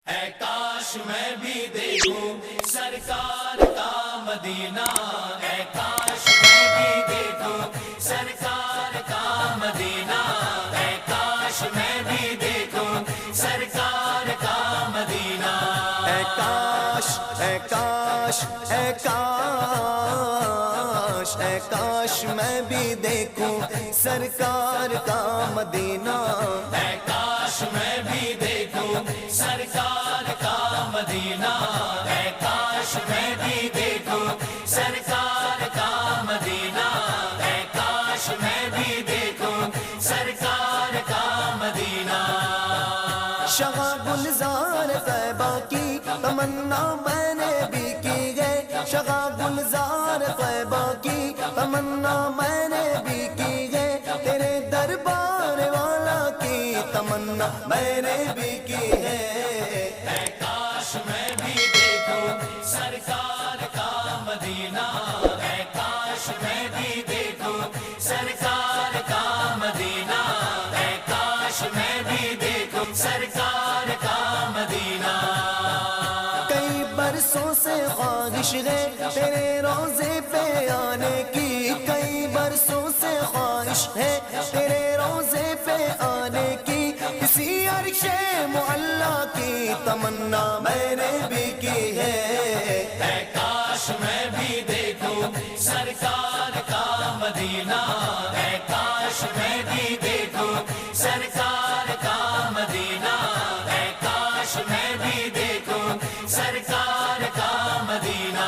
اے کاش میں بھی دیکھوں سرکار کا مدینہ، اے کاش میں بھی دیکھوں سرکار کا مدینہ، اے کاش میں بھی دیکھوں سرکار کا مدینہ، اے کاش اے کاش اے کاش اے کاش میں بھی دیکھوں سرکار کا مدینہ، اے کاش میں بھی دیکھوں سرکار کا مدینہ، اے کاش میں بھی دیکھوں سرکار کا مدینہ، اے کاش میں بھی دیکھوں سرکار کا مدینہ۔ شغا گلزار طیبہ کی تمنا میں نے بھی کی ہے، شغا گلزار طیبہ کی تمنا میں نے بھی کی ہے، تیرے دربار والا کی تمنا میں نے بھی کی ہے، اے کاش میں بھی دیکھوں سرکار کا مدینہ، اے کاش میں بھی دیکھوں سرکار کا مدینہ، اے کاش میں بھی دیکھوں سرکار کا مدینہ۔ کئی برسوں سے خواہش ہے تیرے روضے پہ آنے کی، کئی برسوں سے خواہش ہے تیرے روضے پہ آنے کی، کسی عرش معلا کی تمنا میں نے بھی کی ہے، اے کاش میں بھی دیکھوں سرکار کا مدینہ، اے کاش میں بھی دیکھوں سرکار کا مدینہ، اے کاش میں بھی دیکھوں سرکار کا مدینہ۔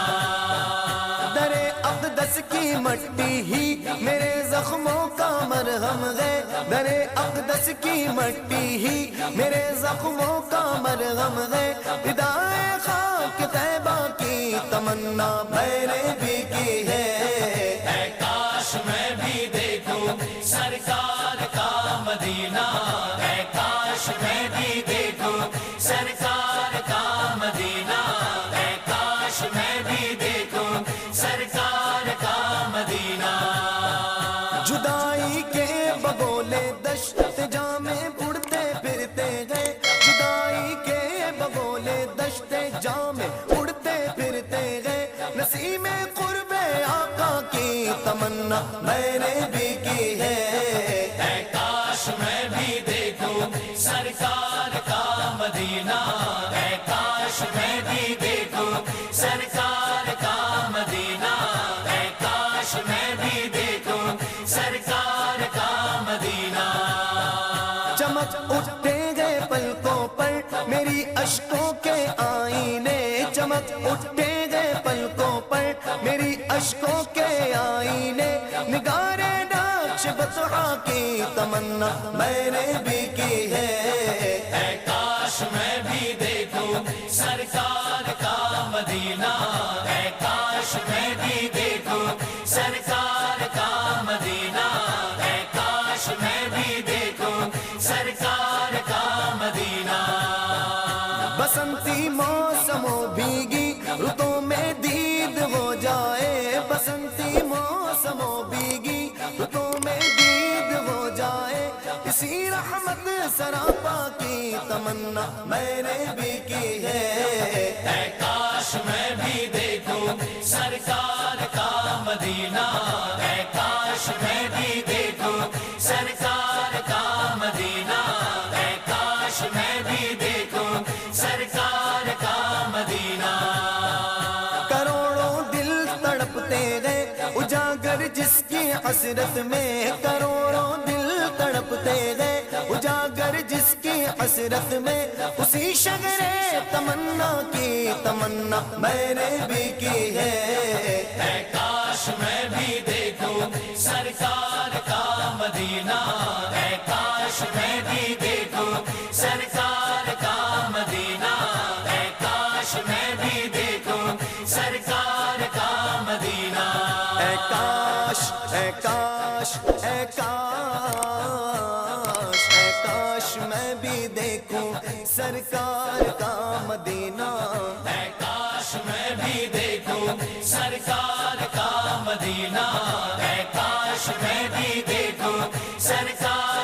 در اقدس کی مٹی ہی میرے زخموں کا مرہم ہے، در اقدس کی مٹی ہی میرے زخموں کا مرہم ہے، فدائے خاک طیبہ کی تمنا میں نے بھی کی ہے، اے کاش میں بھی دیکھوں سرکار کا مدینہ، اے کاش میں بھی دیکھوں سرکار کا مدینہ، اے کاش میں بھی دیکھوں سرکار کا مدینہ۔ جدائی کے بگولے دشت جام اڑتے پھرتے گئے، جدائی کے بگولے دشت جام اڑتے پھرتے گئے، نسیم قرب آقا کی تمنا میں نے بھی کی ہے، اے کاش میں بھی دیکھوں سرکار کا مدینہ، اے کاش میں بھی دیکھوں سرکار کا مدینہ، اے کاش میں بھی دیکھوں سرکار کا مدینہ۔ چمک اٹھتے گئے پلکوں پر میری اشکوں کے آئینے، چمک اٹھتے گئے پلکوں پر میری اشکوں کے آئینے، نگار نقش بطحا کی تمنا میں نے بھی کی ہے، اے کاش میں بھی دیکھوں سرکار کا مدینہ، اے کاش میں بھی دیکھوں سرکار کا مدینہ، اے کاش میں بھی دیکھوں سرکار کا مدینہ۔ بسنتی موسموں بھیگی رتوں میں دید ہو جائے، بسنتی موسموں بھیگی رتوں میں دید ہو جائے، اسی رحمت سراپا کی تمنا میں نے بھی کی ہے، اے کاش میں بھی دیکھوں سرکار کا مدینہ، اے کاش میں بھی دیکھوں سرکار کا مدینہ، اے کاش میں بھی دیکھوں سرکار کا مدینہ۔ کروڑوں دل تڑپتے گئے اجاگر جس کی حسرت میں، کروڑوں دل تڑپتے گئے اجاگر جس کی حسرت میں، اسی شجر تمنا کی تمنا میں نے بھی کی ہے، اے کاش میں بھی دیکھوں سرکار کا مدینہ، اے کاش میں بھی دیکھوں سرکار کا مدینہ، اے کاش میں بھی دیکھوں سرکار کا مدینہ۔ اے کاش اے کاش اے کاش اے کاش میں بھی دیکھوں سرکار کا مدینہ، اے کاش میں بھی دیکھوں سرکار کا مدینہ، اے کاش میں بھی دیکھوں سرکار